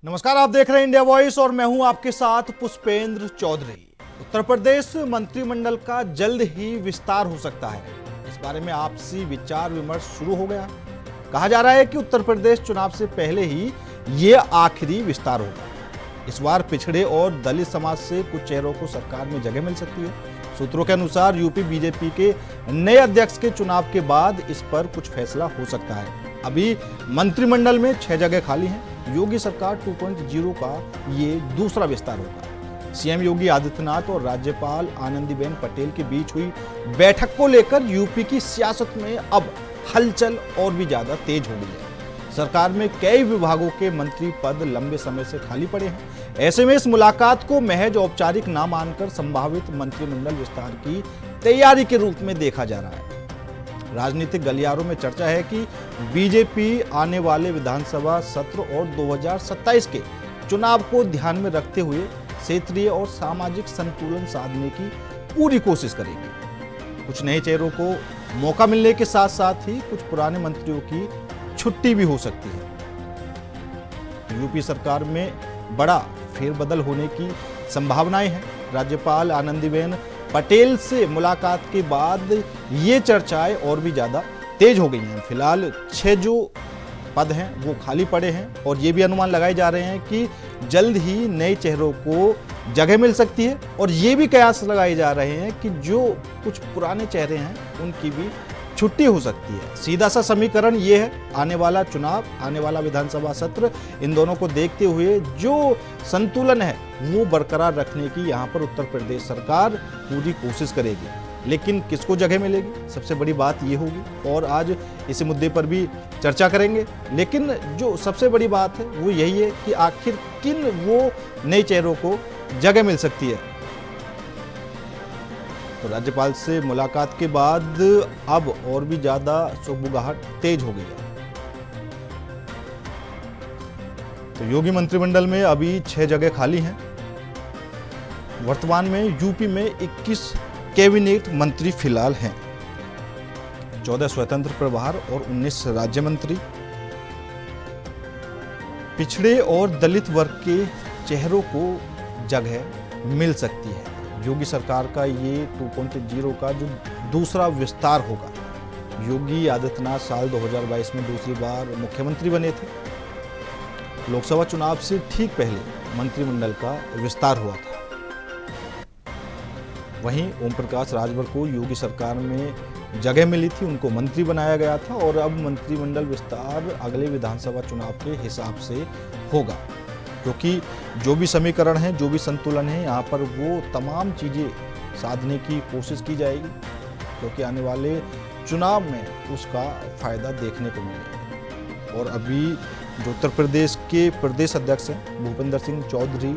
नमस्कार, आप देख रहे हैं इंडिया वॉइस और मैं हूं आपके साथ पुष्पेंद्र चौधरी। उत्तर प्रदेश मंत्रिमंडल का जल्द ही विस्तार हो सकता है। इस बारे में आपसी विचार विमर्श शुरू हो गया। कहा जा रहा है कि उत्तर प्रदेश चुनाव से पहले ही ये आखिरी विस्तार होगा। इस बार पिछड़े और दलित समाज से कुछ चेहरों को सरकार में जगह मिल सकती है। सूत्रों के अनुसार यूपी बीजेपी के नए अध्यक्ष के चुनाव के बाद इस पर कुछ फैसला हो सकता है। अभी मंत्रिमंडल में 6 जगह खाली हैं। योगी सरकार 2.0 का ये दूसरा विस्तार होगा। सीएम योगी आदित्यनाथ और राज्यपाल आनंदीबेन पटेल के बीच हुई बैठक को लेकर यूपी की सियासत में अब हलचल और भी ज्यादा तेज हो गई है। सरकार में कई विभागों के मंत्री पद लंबे समय से खाली पड़े हैं। ऐसे में इस मुलाकात को महज औपचारिक ना मानकर संभावित मंत्रिमंडल विस्तार की तैयारी के रूप में देखा जा रहा है। राजनीतिक गलियारों में चर्चा है कि बीजेपी आने वाले विधानसभा सत्र और 2027 के चुनाव को ध्यान में रखते हुए क्षेत्रीय और सामाजिक संतुलन साधने की पूरी कोशिश करेगी। कुछ नए चेहरों को मौका मिलने के साथ साथ ही कुछ पुराने मंत्रियों की छुट्टी भी हो सकती है। यूपी सरकार में बड़ा फेरबदल होने की संभावनाएं हैं। राज्यपाल आनंदीबेन पटेल से मुलाकात के बाद ये चर्चाएं और भी ज्यादा तेज हो गई हैं। फिलहाल 6 जो पद हैं वो खाली पड़े हैं और ये भी अनुमान लगाए जा रहे हैं कि जल्द ही नए चेहरों को जगह मिल सकती है। और ये भी कयास लगाए जा रहे हैं कि जो कुछ पुराने चेहरे हैं उनकी भी छुट्टी हो सकती है। सीधा सा समीकरण ये है, आने वाला चुनाव, आने वाला विधानसभा सत्र, इन दोनों को देखते हुए जो संतुलन है वो बरकरार रखने की यहाँ पर उत्तर प्रदेश सरकार पूरी कोशिश करेगी। लेकिन किसको जगह मिलेगी, सबसे बड़ी बात ये होगी और आज इसी मुद्दे पर भी चर्चा करेंगे। लेकिन जो सबसे बड़ी बात है वो यही है कि आखिर किन वो नए चेहरों को जगह मिल सकती है। तो राज्यपाल से मुलाकात के बाद अब और भी ज्यादा सुगबुगाहट तेज हो गई है। तो योगी मंत्रिमंडल में अभी 6 जगह खाली हैं। वर्तमान में यूपी में 21 कैबिनेट मंत्री फिलहाल हैं। 14 स्वतंत्र प्रभार और 19 राज्य मंत्री। पिछड़े और दलित वर्ग के चेहरों को जगह मिल सकती है। योगी सरकार का ये 2.0 का जो दूसरा विस्तार होगा। योगी आदित्यनाथ साल 2022 में दूसरी बार मुख्यमंत्री बने थे। लोकसभा चुनाव से ठीक पहले मंत्रिमंडल का विस्तार हुआ था। वहीं ओम प्रकाश राजभर को योगी सरकार में जगह मिली थी, उनको मंत्री बनाया गया था और अब मंत्रिमंडल विस्तार अगले विधानसभा चुनाव के हिसाब से होगा। क्योंकि जो भी समीकरण है, जो भी संतुलन है, यहाँ पर वो तमाम चीज़ें साधने की कोशिश की जाएगी। क्योंकि आने वाले चुनाव में उसका फायदा देखने को मिलेगा। और अभी जो उत्तर प्रदेश के प्रदेश अध्यक्ष हैं भूपेंद्र सिंह चौधरी,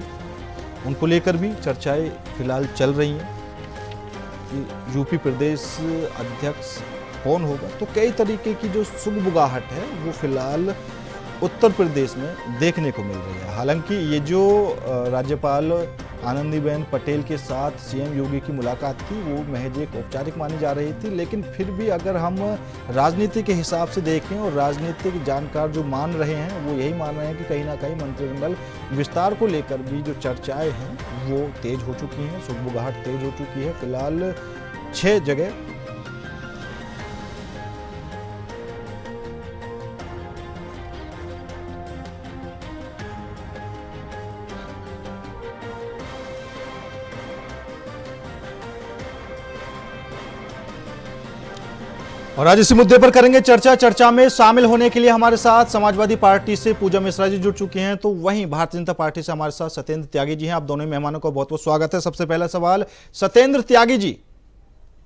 उनको लेकर भी चर्चाएं फिलहाल चल रही हैं कि यूपी प्रदेश अध्यक्ष कौन होगा। तो कई तरीके की जो सुगबुगाहट है वो फिलहाल उत्तर प्रदेश में देखने को मिल रही है। हालांकि ये जो राज्यपाल आनंदीबेन पटेल के साथ सीएम योगी की मुलाकात थी वो महज एक औपचारिक मानी जा रही थी। लेकिन फिर भी अगर हम राजनीति के हिसाब से देखें और राजनीतिक जानकार जो मान रहे हैं वो यही मान रहे हैं कि कहीं ना कहीं मंत्रिमंडल विस्तार को लेकर भी जो चर्चाएं हैं वो तेज हो चुकी हैं, सुगबुगाहट तेज हो चुकी है। फिलहाल 6 जगह और आज इसी मुद्दे पर करेंगे चर्चा। चर्चा में शामिल होने के लिए हमारे साथ समाजवादी पार्टी से पूजा मिश्रा जी जुड़ चुके हैं, तो वहीं भारतीय जनता पार्टी से हमारे साथ सत्येंद्र त्यागी जी हैं। आप दोनों मेहमानों का बहुत बहुत स्वागत है। सबसे पहला सवाल सत्येंद्र त्यागी जी,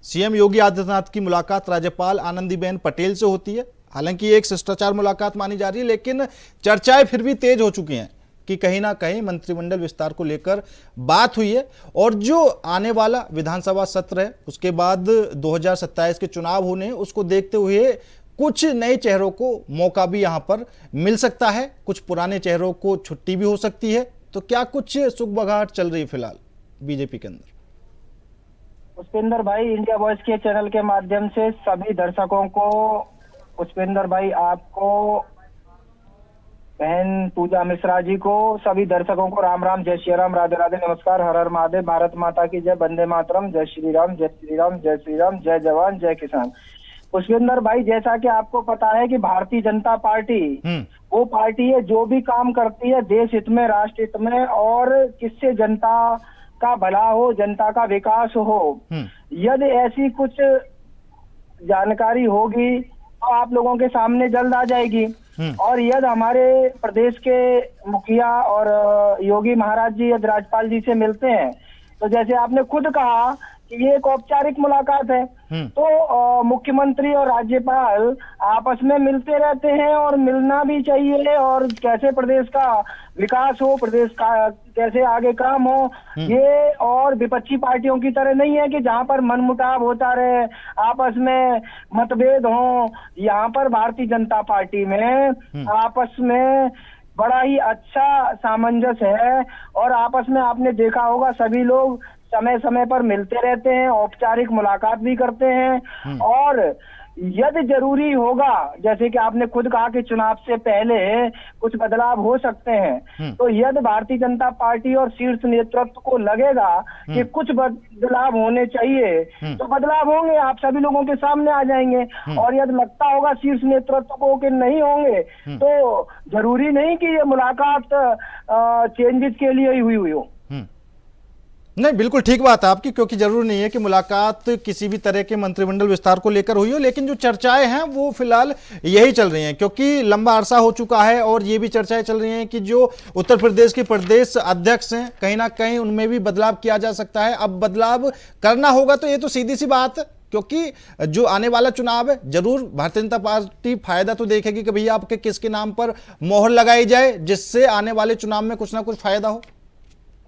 सीएम योगी आदित्यनाथ की मुलाकात राज्यपाल आनंदीबेन पटेल से होती है। हालांकि एक शिष्टाचार मुलाकात मानी जा रही है, लेकिन चर्चाएं फिर भी तेज हो चुकी हैं कि कहीं ना कहीं मंत्रिमंडल विस्तार को लेकर बात हुई है। और जो आने वाला विधानसभा सत्र है उसके बाद 2027 के चुनाव होने हैं, उसको देखते हुए कुछ नए चेहरों को मौका भी यहां पर मिल सकता है, कुछ पुराने चेहरों को छुट्टी भी हो सकती है। तो क्या कुछ सुगबुगाहट चल रही है फिलहाल बीजेपी के अंदर? पुष्पेंद्र भाई, इंडिया वॉइस के चैनल के माध्यम से सभी दर्शकों को पुष्पेंद्र भाई आपको बहन पूजा मिश्रा जी को, सभी दर्शकों को राम राम, जय श्री राम, राधे राधे, नमस्कार, हर हर महादेव, भारत माता की जय, वंदे मातरम, जय श्री राम, जय श्री राम, जय श्री राम, जय जवान जय किसान। पुष्पेंद्र भाई, जैसा कि आपको पता है कि भारतीय जनता पार्टी वो पार्टी है जो भी काम करती है देश हित में, राष्ट्र हित में, और किससे जनता का भला हो, जनता का विकास हो। यदि ऐसी कुछ जानकारी होगी तो आप लोगों के सामने जल्द आ जाएगी। और यदि हमारे प्रदेश के मुखिया और योगी महाराज जी यदि राज्यपाल जी से मिलते हैं तो जैसे आपने खुद कहा कि ये एक औपचारिक मुलाकात है, तो मुख्यमंत्री और राज्यपाल आपस में मिलते रहते हैं और मिलना भी चाहिए, और कैसे प्रदेश का विकास हो, प्रदेश का कैसे आगे काम हो, ये और विपक्षी पार्टियों की तरह नहीं है कि जहां पर मनमुटाव होता रहे, आपस में मतभेद हो। यहाँ पर भारतीय जनता पार्टी में आपस में बड़ा ही अच्छा सामंजस्य है, और आपस में आपने देखा होगा सभी लोग समय समय पर मिलते रहते हैं, औपचारिक मुलाकात भी करते हैं। और यदि जरूरी होगा, जैसे कि आपने खुद कहा कि चुनाव से पहले कुछ बदलाव हो सकते हैं, तो यदि भारतीय जनता पार्टी और शीर्ष नेतृत्व को लगेगा कि कुछ बदलाव होने चाहिए तो बदलाव होंगे, आप सभी लोगों के सामने आ जाएंगे। और यदि लगता होगा शीर्ष नेतृत्व को कि नहीं होंगे, तो जरूरी नहीं कि ये मुलाकात चेंजेस के लिए ही हुई हो। नहीं, बिल्कुल ठीक बात है आपकी, क्योंकि जरूरी नहीं है कि मुलाकात किसी भी तरह के मंत्रिमंडल विस्तार को लेकर हुई हो, लेकिन जो चर्चाएं हैं वो फिलहाल यही चल रही हैं, क्योंकि लंबा अरसा हो चुका है और ये भी चर्चाएं चल रही हैं कि जो उत्तर प्रदेश के प्रदेश अध्यक्ष हैं कहीं ना कहीं उनमें भी बदलाव किया जा सकता है। अब बदलाव करना होगा तो ये तो सीधी सी बात है, क्योंकि जो आने वाला चुनाव है जरूर भारतीय जनता पार्टी फायदा तो देखेगी कि भैया आपके किसके नाम पर मोहर लगाई जाए जिससे आने वाले चुनाव में कुछ ना कुछ फायदा हो।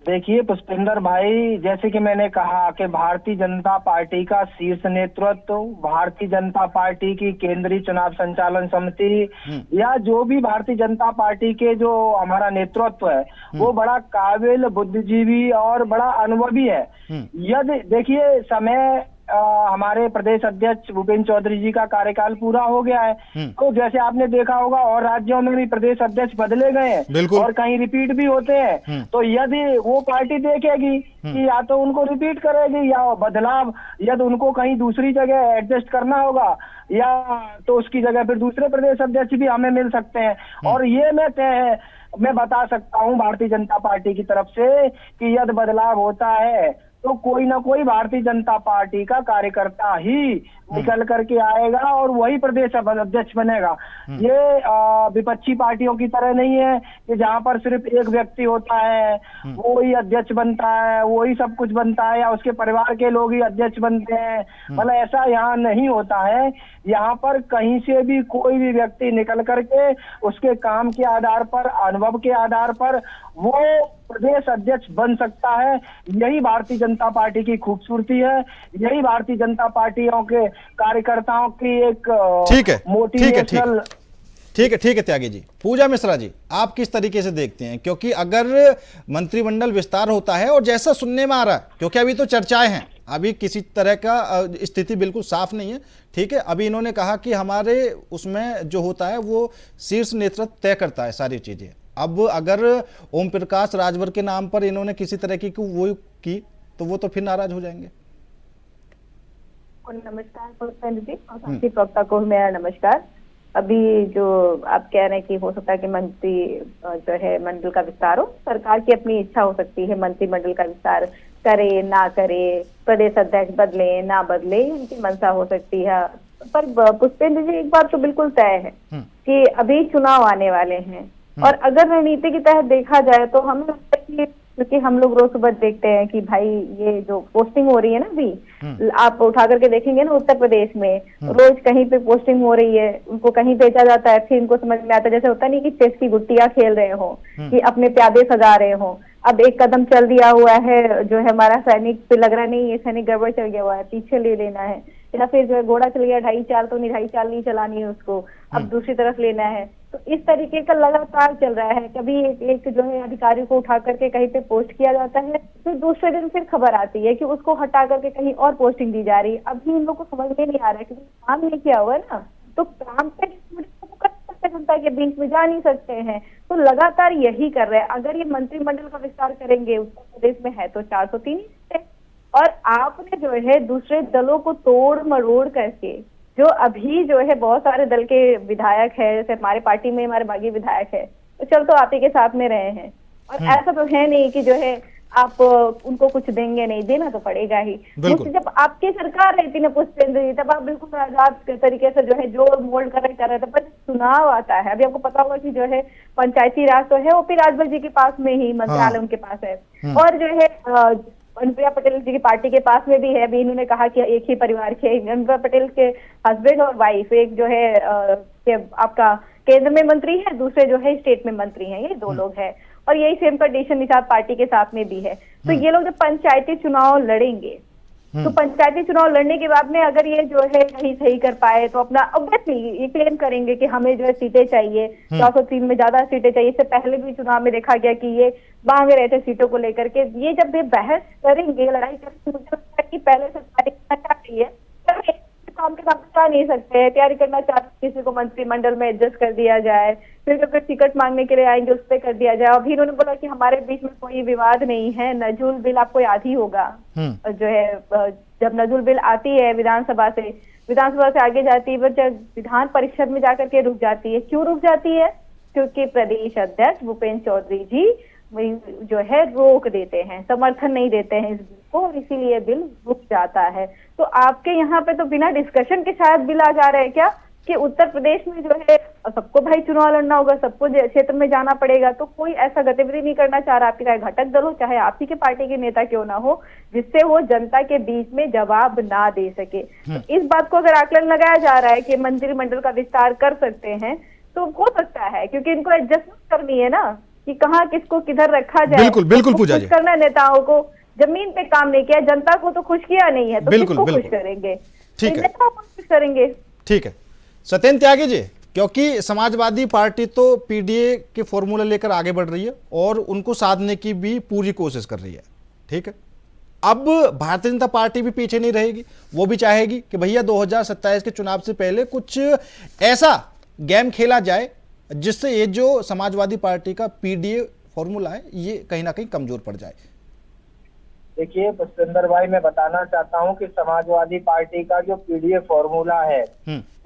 देखिए पुष्पेंद्र भाई, जैसे कि मैंने कहा कि भारतीय जनता पार्टी का शीर्ष नेतृत्व, भारतीय जनता पार्टी की केंद्रीय चुनाव संचालन समिति, या जो भी भारतीय जनता पार्टी के जो हमारा नेतृत्व है वो बड़ा काबिल, बुद्धिजीवी और बड़ा अनुभवी है। यदि देखिए समय हमारे प्रदेश अध्यक्ष भूपेंद्र चौधरी जी का कार्यकाल पूरा हो गया है, तो जैसे आपने देखा होगा और राज्यों में भी प्रदेश अध्यक्ष बदले गए हैं और कहीं रिपीट भी होते हैं। तो यदि वो पार्टी देखेगी कि या तो उनको रिपीट करेगी या बदलाव, यदि उनको कहीं दूसरी जगह एडजस्ट करना होगा या तो उसकी जगह फिर दूसरे प्रदेश अध्यक्ष भी हमें मिल सकते हैं। और ये मैं बता सकता हूँ भारतीय जनता पार्टी की तरफ से कि यदि बदलाव होता है तो कोई ना कोई भारतीय जनता पार्टी का कार्यकर्ता ही निकल करके आएगा और वही प्रदेश अध्यक्ष बनेगा। ये विपक्षी पार्टियों की तरह नहीं है कि जहां पर सिर्फ एक व्यक्ति होता है वो ही अध्यक्ष बनता है, वो ही सब कुछ बनता है, या उसके परिवार के लोग ही अध्यक्ष बनते हैं। मतलब ऐसा यहाँ नहीं होता है। यहाँ पर कहीं से भी कोई भी व्यक्ति निकल करके उसके काम के आधार पर, अनुभव के आधार पर वो प्रदेश अध्यक्ष बन सकता है। यही भारतीय जनता पार्टी की खूबसूरती है, यही भारतीय जनता पार्टियों के कार्यकर्ताओं की एक मोटिवेशनल। ठीक है त्यागी जी। पूजा मिश्रा जी, आप किस तरीके से देखते हैं, क्योंकि अगर मंत्रिमंडल विस्तार होता है और जैसा सुनने में आ रहा है, क्योंकि अभी तो चर्चाएं हैं, अभी किसी तरह का स्थिति बिल्कुल साफ नहीं है, ठीक है, अभी इन्होंने कहा कि हमारे उसमें जो होता है वो शीर्ष नेतृत्व तय करता है सारी चीजें। अब अगर ओम प्रकाश राजभर के नाम पर इन्होंने किसी तरह की वो की तो वो तो फिर नाराज हो जाएंगे। नमस्कार पुष्पेंद्र जी और साथी प्रवक्ता को मेरा नमस्कार। अभी जो आप कह रहे हैं कि हो सकता है कि मंत्री जो है मंडल का विस्तार हो, सरकार की अपनी इच्छा हो सकती है मंत्रिमंडल का विस्तार करे ना करे, प्रदेश अध्यक्ष बदले ना बदले, उनकी मंशा हो सकती है। पर पुष्पेंद्र जी एक बात तो बिल्कुल तय है कि अभी चुनाव आने वाले हैं और अगर रणनीति की तहत देखा जाए तो हमें क्योंकि हम लोग रोज सुबह देखते हैं कि भाई ये जो पोस्टिंग हो रही है ना, अभी आप उठा करके देखेंगे ना उत्तर प्रदेश में रोज कहीं पे पोस्टिंग हो रही है, उनको कहीं भेजा जाता है, फिर इनको समझ में आता है जैसे होता नहीं कि चेस की गुट्टियां खेल रहे हो कि अपने प्यादे सजा रहे हो। अब एक कदम चल दिया हुआ है जो है हमारा सैनिक पे लग रहा नहीं, ये सैनिक गड़बड़ चल गया हुआ है, पीछे ले लेना है, या फिर जो है घोड़ा चल गया 2.5 चाल तो 2.5 चाल नहीं चलानी है उसको, अब दूसरी तरफ लेना है। तो इस तरीके का लगातार चल रहा है। कभी एक जो है अधिकारी को उठा करके कहीं पे पोस्ट किया जाता है, फिर दूसरे दिन फिर खबर आती है कि उसको हटा करके कहीं और पोस्टिंग दी जा रही है। अभी इन लोगों को समझ में नहीं आ रहा है क्योंकि काम नहीं किया हुआ है ना, तो काम पे सकते, जनता के बीच में जा नहीं सकते हैं। तो लगातार यही कर रहे हैं। अगर ये मंत्रिमंडल का विस्तार करेंगे, उत्तर प्रदेश में है तो 403 सीटें, और आपने जो है दूसरे दलों को तोड़ मरोड़ करके, जो अभी जो है बहुत सारे दल के विधायक है, जैसे हमारे पार्टी में हमारे बागी विधायक है, तो चल तो आप ही के साथ में रहे हैं, और ऐसा तो है नहीं कि जो है आप उनको कुछ देंगे नहीं, देना तो पड़ेगा ही। बिल्कुल। जब आपकी सरकार रहती ना पुष्पेंद्र जी, तब आप बिल्कुल आजाद के तरीके से जो है जो मोल्ड कर रहे थे, पर चुनाव आता है, अभी आपको पता होगा कि जो है पंचायती राज तो है ओपी राजभर जी के पास में ही मंत्रालय उनके पास है, और जो है अनुप्रिया पटेल जी की पार्टी के पास में भी है। अभी इन्होंने कहा कि एक ही परिवार के, अनुप्रिया पटेल के हस्बैंड और वाइफ, एक जो है आपका केंद्र में मंत्री है, दूसरे जो है स्टेट में मंत्री हैं, ये दो लोग हैं, और यही सेम कंडीशन निषाद पार्टी के साथ में भी है। तो ये लोग जब पंचायती चुनाव लड़ेंगे, तो पंचायती चुनाव लड़ने के बाद में अगर ये जो है कहीं सही कर पाए तो अपना ऑब्वियसली ये क्लेम करेंगे कि हमें जो है सीटें चाहिए, 403 में ज्यादा सीटें चाहिए। इससे पहले भी चुनाव में देखा गया कि ये मांग रहे थे सीटों को लेकर के। ये जब ये बहस करेंगे, लड़ाई करेंगे, मुझे लगता है कि पहले से तैयारी करना चाहिए। काम के साथ जा नहीं सकते हैं, तैयारी करना चाहते किसी को मंत्रिमंडल में एडजस्ट कर दिया जाए, फिर जब टिकट मांगने के लिए आएंगे उस पर कर दिया जाए। अभी इन्होंने बोला कि हमारे बीच में कोई विवाद नहीं है। नजूल बिल आपको याद ही होगा, जो है जब नजूल बिल आती है विधानसभा से आगे जाती है, जब विधान परिषद में जाकर के रुक जाती है। क्यों रुक जाती है? क्योंकि प्रदेश अध्यक्ष भूपेंद्र चौधरी जी जो है रोक देते हैं, समर्थन नहीं देते हैं इस बिल को, और इसीलिए बिल रुक जाता है। तो आपके यहाँ पे तो बिना डिस्कशन के शायद बिल आ जा रहे हैं क्या, कि उत्तर प्रदेश में जो है सबको भाई चुनाव लड़ना होगा, सबको क्षेत्र में जाना पड़ेगा, तो कोई ऐसा गतिविधि नहीं करना चाह रहा, आपके चाहे घटक दल हो, चाहे आप ही के पार्टी के नेता क्यों ना हो, जिससे वो जनता के बीच में जवाब ना दे सके। तो इस बात को अगर आकलन लगाया जा रहा है कि मंत्रिमंडल का विस्तार कर सकते हैं, तो हो सकता है, क्योंकि इनको एडजस्टमेंट करनी है ना, कि कहाँ किसको किधर रखा जाए। बिल्कुल बिल्कुल पूजा जी, करना नेताओं को, जमीन पे काम नहीं किया, जनता को तो खुश किया नहीं है, तो किसको खुश करेंगे? ठीक है, नेताओं को खुश करेंगे। ठीक है सत्येंद्र त्यागी जी, क्योंकि समाजवादी पार्टी तो पीडीए के फॉर्मूला लेकर आगे बढ़ रही है और उनको साधने की भी पूरी कोशिश कर रही है, ठीक है। अब भारतीय जनता पार्टी भी पीछे नहीं रहेगी, वो भी चाहेगी कि भैया 2027 के चुनाव से पहले कुछ ऐसा गेम खेला जाए जिससे ये जो समाजवादी पार्टी का पीडीए फॉर्मूला है ये कहीं ना कहीं कमजोर पड़ जाए। देखिए पुष्पेंद्र भाई, मैं बताना चाहता हूं कि समाजवादी पार्टी का जो पीडीए फॉर्मूला है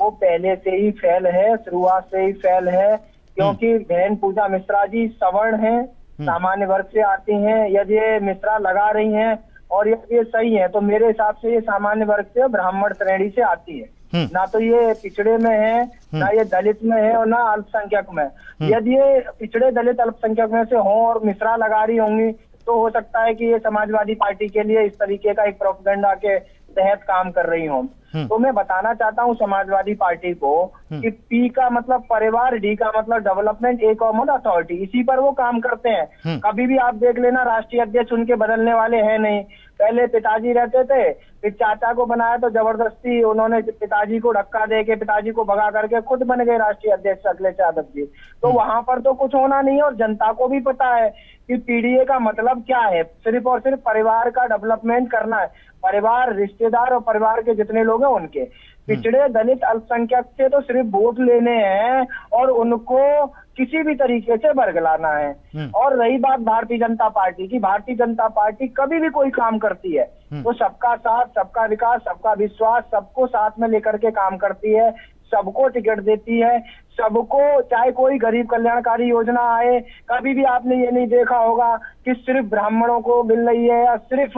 वो पहले से ही फेल है, शुरुआत से ही फेल है, क्योंकि बहन पूजा मिश्रा जी सवर्ण हैं, सामान्य वर्ग से आती हैं। यदि ये मिश्रा लगा रही हैं और ये सही है, तो मेरे हिसाब से ये सामान्य वर्ग से ब्राह्मण श्रेणी से आती है, ना तो ये पिछड़े में है, ना ये दलित में है, और ना अल्पसंख्यक में। यदि ये पिछड़े दलित अल्पसंख्यक में से हों और मिश्रा लगा रही होंगी, तो हो सकता है कि ये समाजवादी पार्टी के लिए इस तरीके का एक प्रोपेगेंडा के तहत काम कर रही हों। तो मैं बताना चाहता हूँ समाजवादी पार्टी को कि पी का मतलब परिवार, डी का मतलब डेवलपमेंट, ए कॉमन अथॉरिटी, इसी पर वो काम करते हैं। कभी भी आप देख लेना, राष्ट्रीय अध्यक्ष उनके बदलने वाले हैं नहीं। पहले पिताजी रहते थे, फिर चाचा को बनाया तो जबरदस्ती उन्होंने पिताजी को धक्का दे के पिताजी को भगा करके खुद बन गए राष्ट्रीय अध्यक्ष अखिलेश यादव जी। तो वहां पर तो कुछ होना नहीं है, और जनता को भी पता है कि पीडीए का मतलब क्या है, सिर्फ और सिर्फ परिवार का डेवलपमेंट करना है। परिवार, रिश्तेदार और परिवार के जितने लोग हैं उनके, पिछड़े दलित अल्पसंख्यक से तो सिर्फ वोट लेने हैं और उनको किसी भी तरीके से बरगलाना है। और रही बात भारतीय जनता पार्टी की, भारतीय जनता पार्टी कभी भी कोई काम करती है तो सबका साथ, सबका विकास, सबका विश्वास, सबको साथ में लेकर के काम करती है, सबको टिकट देती है, सबको, चाहे कोई गरीब कल्याणकारी योजना आए। कभी भी आपने ये नहीं देखा होगा कि सिर्फ ब्राह्मणों को मिल रही है, या सिर्फ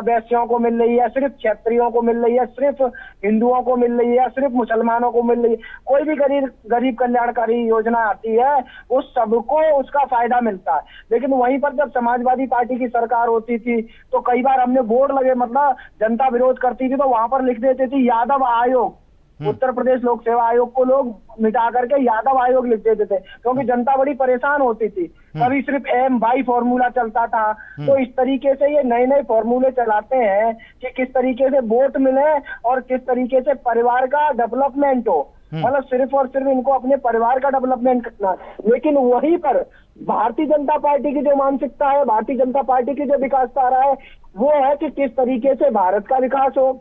वैश्यों को मिल रही है, सिर्फ क्षत्रियों को मिल रही है, सिर्फ हिंदुओं को मिल रही है, या सिर्फ मुसलमानों को मिल रही है। कोई भी गरीब कल्याणकारी योजना आती है वो सबको उसका फायदा मिलता है। लेकिन वहीं पर जब समाजवादी पार्टी की सरकार होती थी तो कई बार हमने बोर्ड लगे, मतलब जनता विरोध करती थी तो वहां पर लिख देते थे यादव आयोग, उत्तर प्रदेश लोक सेवा आयोग को लोग मिटा करके यादव आयोग लिख देते थे, क्योंकि जनता बड़ी परेशान होती थी। कभी सिर्फ M/Y फॉर्मूला चलता था। तो इस तरीके से ये नए नए फॉर्मूले चलाते हैं कि किस तरीके से वोट मिले और किस तरीके से परिवार का डेवलपमेंट हो, मतलब सिर्फ और सिर्फ इनको अपने परिवार का डेवलपमेंट करना है। लेकिन वहीं पर भारतीय जनता पार्टी की जो मानसिकता है, भारतीय जनता पार्टी की जो विकासधारा है, वो है कि किस तरीके से भारत का विकास हो,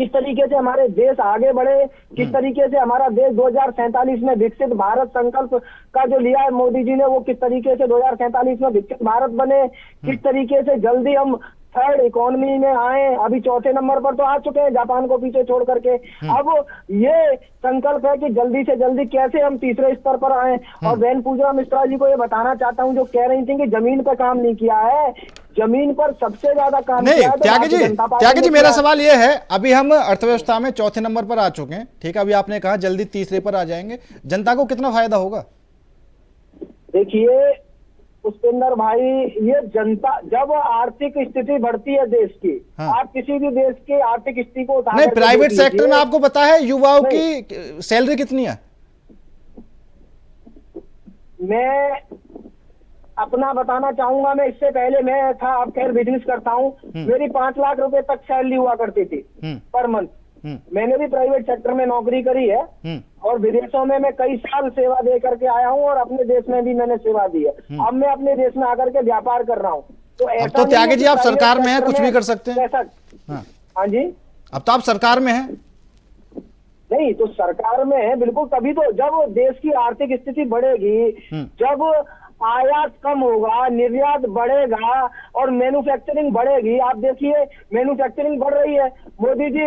किस तरीके से हमारे देश आगे बढ़े, किस तरीके से हमारा देश 2047 में विकसित भारत संकल्प का जो लिया है मोदी जी ने, वो किस तरीके से 2047 में विकसित भारत बने, किस तरीके से जल्दी हम थर्ड इकोनॉमी में आए। अभी चौथे नंबर पर तो आ चुके हैं जापान को पीछे छोड़ करके। अब ये संकल्प है कि जल्दी से जल्दी कैसे हम तीसरे स्तर पर आए। और बहन पूजा मिश्रा जी को ये बताना चाहता हूँ, जो कह रही थी कि जमीन पर काम नहीं किया है, जमीन पर सबसे ज्यादा काम नहीं किया है तो त्यागी जी मेरा सवाल ये है, अभी हम अर्थव्यवस्था में चौथे नंबर पर आ चुके हैं, ठीक है, अभी आपने कहा जल्दी तीसरे पर आ जाएंगे, जनता को कितना फायदा होगा? देखिए पुष्पेंद्र भाई, ये जनता जब आर्थिक स्थिति बढ़ती है देश की, हाँ। आप किसी भी देश की आर्थिक स्थिति को उठा नहीं, करके प्राइवेट देख सेक्टर में लीजिए। आपको पता है युवाओं की सैलरी कितनी है? मैं अपना बताना चाहूंगा, मैं इससे पहले मैं था, अब खैर बिजनेस करता हूँ, मेरी 5 लाख रुपए तक सैलरी हुआ करती थी पर मंथ। मैंने भी प्राइवेट सेक्टर में नौकरी करी है और विदेशों में मैं कई साल सेवा दे करके आया हूँ और अपने देश में भी मैंने सेवा दी है। अब मैं अपने देश में आकर के व्यापार कर रहा हूँ। तो अब ऐसा तो नहीं त्यागी है जी कि आप प्राइवेट सरकार में हैं, सेक्टर कुछ भी कर सकते हैं। ऐसा हाँ जी, अब तो आप सरकार में हैं। नहीं तो सरकार में है बिल्कुल, तभी तो जब देश की आर्थिक स्थिति बढ़ेगी, जब आयात कम होगा, निर्यात बढ़ेगा और मैन्युफैक्चरिंग बढ़ेगी। आप देखिए मैन्युफैक्चरिंग बढ़ रही है, मोदी जी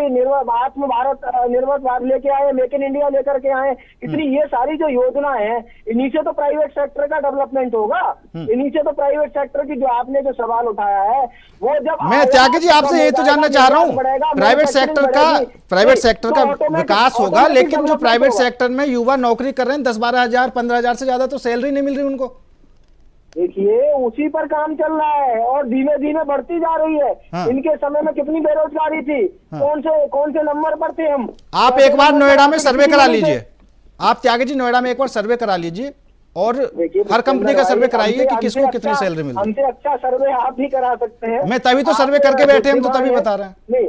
आत्म भारत निर्भर भारत लेके आए, मेक इन इंडिया लेकर के आए, इतनी ये सारी जो योजना है, इन्हीं से तो प्राइवेट सेक्टर का डेवलपमेंट होगा, इन्हीं से तो प्राइवेट सेक्टर की जो आपने जो सवाल उठाया है वो जब मैं त्यागी जी आपसे यही तो जानना चाह रहा हूँ, प्राइवेट सेक्टर का विकास होगा, लेकिन जो प्राइवेट सेक्टर में युवा नौकरी कर रहे हैं 10-12 हजार 15 हजार से ज्यादा तो सैलरी नहीं मिल रही उनको। देखिए उसी पर काम चल रहा है और धीमे धीमे बढ़ती जा रही है। हाँ। इनके समय में कितनी बेरोजगारी थी, हाँ। कौन से नंबर पर थे हम। आप एक बार नोएडा में सर्वे करा लीजिए, आप त्यागी जी नोएडा में एक बार सर्वे करा लीजिए और हर कंपनी का सर्वे कराइए कि किसको कितनी सैलरी मिल रही है। हमसे अच्छा सर्वे आप भी करा सकते हैं। मैं तभी तो सर्वे करके बैठे, हम तो तभी बता रहे हैं।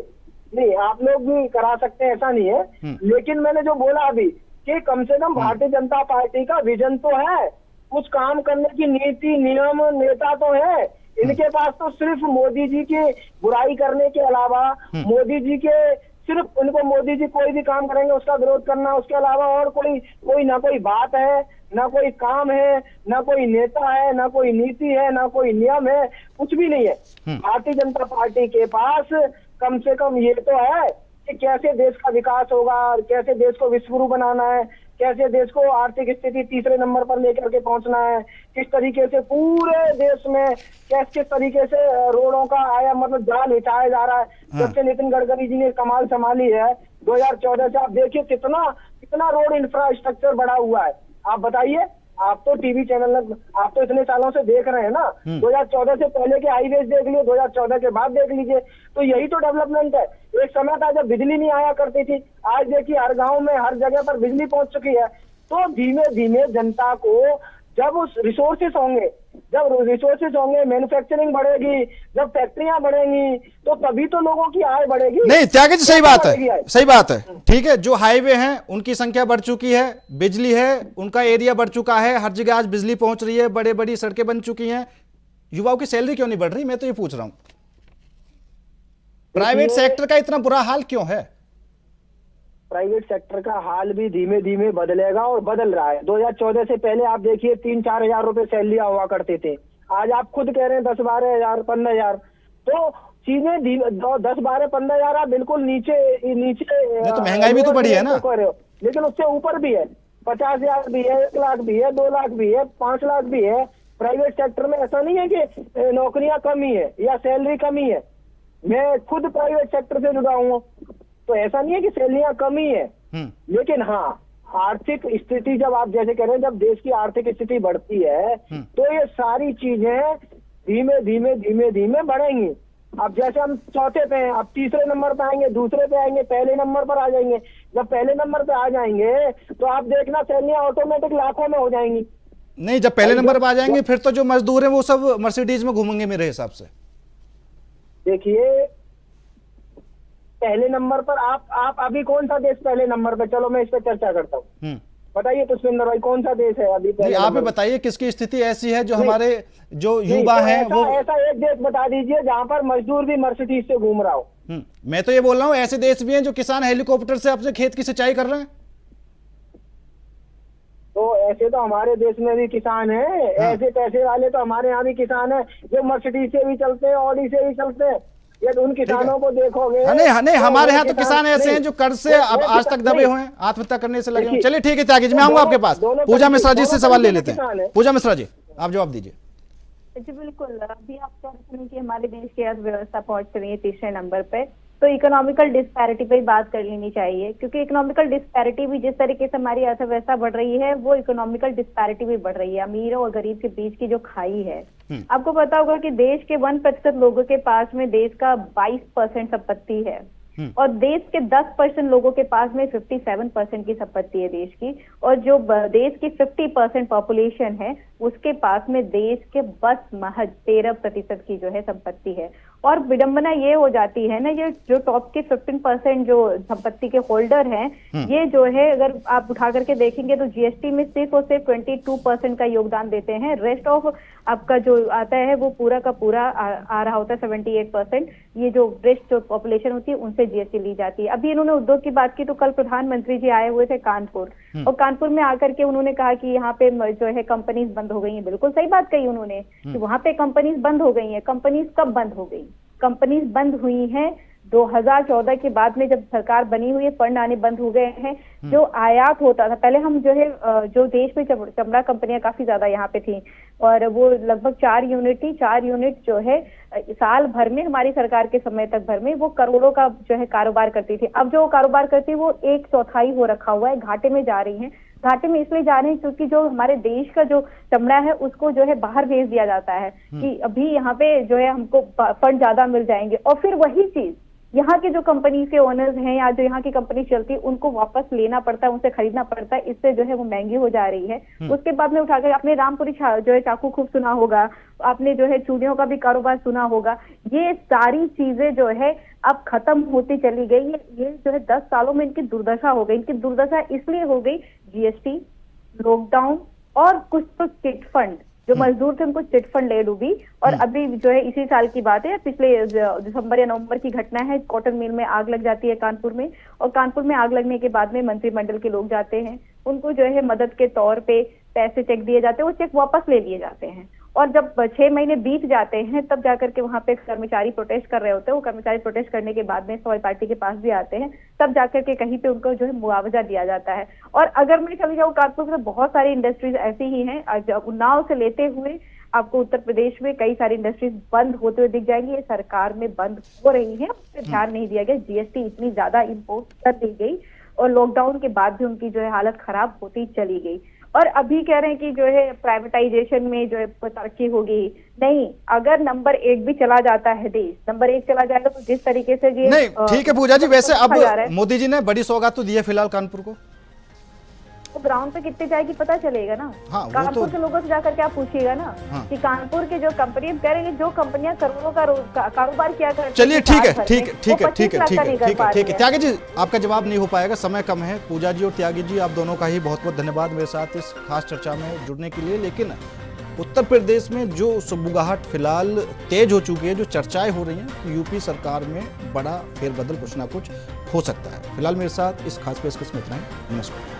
नहीं आप लोग भी करा सकते हैं, ऐसा नहीं है, लेकिन मैंने जो बोला अभी कि कम से कम भारतीय जनता पार्टी का विजन तो है, कुछ काम करने की नीति नियम नेता तो है। इनके पास तो सिर्फ मोदी जी की बुराई करने के अलावा, मोदी जी के सिर्फ उनको मोदी जी कोई भी काम करेंगे उसका विरोध करना, उसके अलावा और कोई ना कोई बात है, ना कोई काम है, ना कोई नेता है, ना कोई नीति है, ना कोई नियम है, कुछ भी नहीं है। भारतीय जनता पार्टी के पास कम से कम ये तो है कि कैसे देश का विकास होगा, कैसे देश को विश्वगुरु बनाना है, कैसे देश को आर्थिक स्थिति तीसरे नंबर पर लेकर के पहुंचना है, किस तरीके से पूरे देश में किस तरीके से रोडों का आया मतलब जाल बिछाया जा रहा है। जब से नितिन गडकरी जी ने कमाल संभाली है 2014 से, आप देखिए कितना रोड इंफ्रास्ट्रक्चर बढ़ा हुआ है। आप बताइए, आप तो टीवी चैनल आप तो इतने सालों से देख रहे हैं ना, 2014 से पहले के हाईवेज देख लिए, 2014 के बाद देख लीजिए, तो यही तो डेवलपमेंट है। एक समय था जब बिजली नहीं आया करती थी, आज देखिए हर गांव में हर जगह पर बिजली पहुंच चुकी है। तो धीमे धीमे जनता को जब रिसोर्सेस होंगे, मैन्युफैक्चरिंग बढ़ेगी, जब फैक्ट्रियां बढ़ेंगी तो तभी तो लोगों की आय बढ़ेगी। नहीं त्यागी जी, सही बात है, ठीक है। जो हाईवे हैं उनकी संख्या बढ़ चुकी है, बिजली है उनका एरिया बढ़ चुका है, हर जगह आज बिजली पहुंच रही है, बड़े बड़ी सड़कें बन चुकी हैं, युवाओं की सैलरी क्यों नहीं बढ़ रही? मैं तो ये पूछ रहा हूं, प्राइवेट सेक्टर का इतना बुरा हाल क्यों है? प्राइवेट सेक्टर का हाल भी धीमे धीमे बदलेगा और बदल रहा है। 2014 से पहले आप देखिए 3-4 हजार रुपए सैलरी हुआ करते थे, आज आप खुद कह रहे हैं 10-12 हजार 15 हजार, तो चीजें 10-12-15 हजार आप बिल्कुल नीचे तो महंगाई भी तो बढ़ी है ना, लेकिन उससे ऊपर भी है, 50 हजार भी है, 1 लाख भी है, 2 लाख भी है, 5 लाख भी है। प्राइवेट सेक्टर में ऐसा नहीं है कि नौकरियां कमी है या सैलरी कमी है, मैं खुद प्राइवेट सेक्टर से जुड़ा हूँ, तो ऐसा नहीं है कि सैलरियां कमी है, लेकिन हाँ आर्थिक स्थिति जब आप जैसे कह रहे हैं, जब देश की आर्थिक स्थिति बढ़ती है तो ये सारी चीजें धीमे धीमे बढ़ेंगी। अब जैसे हम चौथे पे हैं, अब तीसरे नंबर पे आएंगे, दूसरे पे आएंगे, पहले नंबर पर आ जाएंगे। जब पहले नंबर पे आ जाएंगे तो आप देखना सैलरियां ऑटोमेटिक लाखों में हो जाएंगी। नहीं, जब पहले नंबर पर आ जाएंगे फिर तो जो मजदूर हैं वो सब मर्सिडीज में घूमेंगे मेरे हिसाब से। देखिए पहले नंबर पर आप अभी कौन सा देश पहले नंबर पे, चलो मैं इस पे चर्चा करता हूँ, बताइए पुष्पेंद्र भाई कौन सा देश है अभी पहले? आप ही बताइए किसकी स्थिति ऐसी है जो हमारे जो युवा हैं वो। ऐसा एक देश बता दीजिए जहाँ पर मजदूर भी मर्सिडीज से घूम रहा हो, मैं तो ये बोल रहा हूँ ऐसे देश भी हैं जो किसान हेलीकॉप्टर से अपने खेत की सिंचाई कर रहे हैं। तो ऐसे तो हमारे देश में भी किसान है, ऐसे पैसे वाले तो हमारे यहाँ भी किसान है, जो मर्सिडीज से भी चलते हैं, ऑडी से भी चलते हैं। यदि उन किसानों को देखोगे, नहीं, तो हमारे यहाँ तो किसान ऐसे हैं जो कर्ज से अब आज तक दबे हुए हैं, आत्महत्या करने से लगे हैं। चलिए ठीक है त्यागी जी, मैं आऊंगा आपके पास। पूजा मिश्रा जी से सवाल ले लेते हैं। पूजा मिश्रा जी, आप जवाब दीजिए। जी बिल्कुल, अभी आप कह रहे हैं कि हमारे देश की अर्थव्यवस्था पहुंच रही है तीसरे नंबर पे, तो इकोनॉमिकल डिस्पैरिटी पे ही बात कर लेनी चाहिए, क्योंकि इकोनॉमिकल डिस्पैरिटी भी जिस तरीके से हमारी अर्थव्यवस्था बढ़ रही है, वो इकोनॉमिकल डिस्पैरिटी भी बढ़ रही है। अमीर और गरीब के बीच की जो खाई है, आपको पता होगा कि देश के 1% लोगों के पास में देश का 22% संपत्ति है, और देश के 10% लोगों के पास में 57% की संपत्ति है देश की, और जो देश की 50% पॉपुलेशन है उसके पास में देश के बस महज 13% की जो है संपत्ति है। और विडंबना ये हो जाती है ना, ये जो टॉप के 15% जो संपत्ति के होल्डर हैं, ये जो है अगर आप उठा करके देखेंगे तो जीएसटी में सिर्फ और सिर्फ 22% का योगदान देते हैं। रेस्ट ऑफ आपका जो आता है वो पूरा का पूरा आ रहा होता है 78%। ये जो रेस्ट जो पॉपुलेशन होती है उनसे जीएसटी ली जाती है। अभी इन्होंने उद्योग की बात की तो कल प्रधानमंत्री जी आए हुए थे कानपुर, और कानपुर में आकर के उन्होंने कहा कि यहाँ पे जो है कंपनीज बंद हो गई हैं। बिल्कुल सही बात कही उन्होंने कि वहां पे कंपनीज बंद हो गई हैं। कंपनीज कब बंद हो गई? कंपनीज बंद हुई हैं 2014 के बाद में, जब सरकार बनी हुई है फंड आने बंद हो गए हैं। जो आयात होता था पहले, हम जो है जो देश में चमड़ा कंपनियां काफी ज्यादा यहाँ पे थी, और वो लगभग 4 यूनिट थी। 4 यूनिट जो है साल भर में, हमारी सरकार के समय तक भर में वो करोड़ों का जो है कारोबार करती थी। अब जो कारोबार करती है वो 1/4 हो रखा हुआ है, घाटे में जा रही है। घाटे में इसलिए जा रहे हैं क्योंकि जो हमारे देश का जो चमड़ा है उसको जो है बाहर भेज दिया जाता है कि अभी यहाँ पे जो है हमको फंड ज्यादा मिल जाएंगे, और फिर वही चीज यहाँ के जो कंपनी के ओनर्स हैं या जो यहाँ की कंपनी चलती है उनको वापस लेना पड़ता है, उनसे खरीदना पड़ता है। इससे जो है वो महंगी हो जा रही है। उसके बाद में उठाकर आपने रामपुरी जो है चाकू खूब सुना होगा, आपने जो है चूड़ियों का भी कारोबार सुना होगा। ये सारी चीजें जो है अब खत्म होती चली गई है। ये जो है 10 सालों में इनकी दुर्दशा हो गई। इनकी दुर्दशा इसलिए हो गई, जीएसटी, लॉकडाउन और कुछ तो चिट फंड, जो मजदूर थे उनको चिट फंड ले डूबी। और अभी जो है इसी साल की बात है, पिछले दिसंबर या नवंबर की घटना है, कॉटन मिल में आग लग जाती है कानपुर में, और कानपुर में आग लगने के बाद में मंत्रिमंडल के लोग जाते हैं, उनको जो है मदद के तौर पे पैसे चेक दिए जाते हैं, वो चेक वापस ले लिए जाते हैं। और जब 6 महीने बीत जाते हैं तब जाकर के वहां पे कर्मचारी प्रोटेस्ट कर रहे होते हैं। वो कर्मचारी प्रोटेस्ट करने के बाद में समाज पार्टी के पास भी आते हैं, तब जाकर के कहीं पे उनको जो है मुआवजा दिया जाता है। और अगर मैं चली जाऊँ कानपुर में, बहुत सारी इंडस्ट्रीज ऐसी ही हैं। उन्नाव से लेते हुए आपको उत्तर प्रदेश में कई सारी इंडस्ट्रीज बंद होते हुए दिख जाएंगी। ये सरकार में बंद हो रही है, उस पर ध्यान नहीं दिया गया। जीएसटी इतनी ज्यादा इम्पोज कर दी गई, और लॉकडाउन के बाद भी उनकी जो है हालत खराब होती चली गई। और अभी कह रहे हैं कि जो है प्राइवेटाइजेशन में जो है तरक्की होगी। नहीं, अगर नंबर 1 भी चला जाता है, देश नंबर 1 चला जाएगा तो जिस तरीके से ये नहीं, ठीक है पूजा जी। वैसे अब मोदी जी ने बड़ी सौगात तो दी है फिलहाल कानपुर को, तो ग्राउंड पे कितने जाएगी पता चलेगा ना। हाँ, कानपुर के लोगों से जाकर के आप पूछिएगा ना। हाँ। कि कानपुर के जो कंपनी कह रहे हैं, जो कंपनियां करोड़ों का कारोबार किया करती हैं। चलिए ठीक है त्यागी जी, आपका जवाब नहीं हो पाएगा, समय कम है। पूजा जी और त्यागी जी, आप दोनों का ही बहुत बहुत धन्यवाद मेरे साथ इस खास चर्चा में जुड़ने के लिए। लेकिन उत्तर प्रदेश में जो सुबुगाहट फिलहाल तेज हो चुकी है, जो चर्चाएं हो रही हैं, यूपी सरकार में बड़ा फेरबदल कुछ ना कुछ हो सकता है। फिलहाल मेरे साथ इस खास पेशकश में इतना ही। नमस्कार।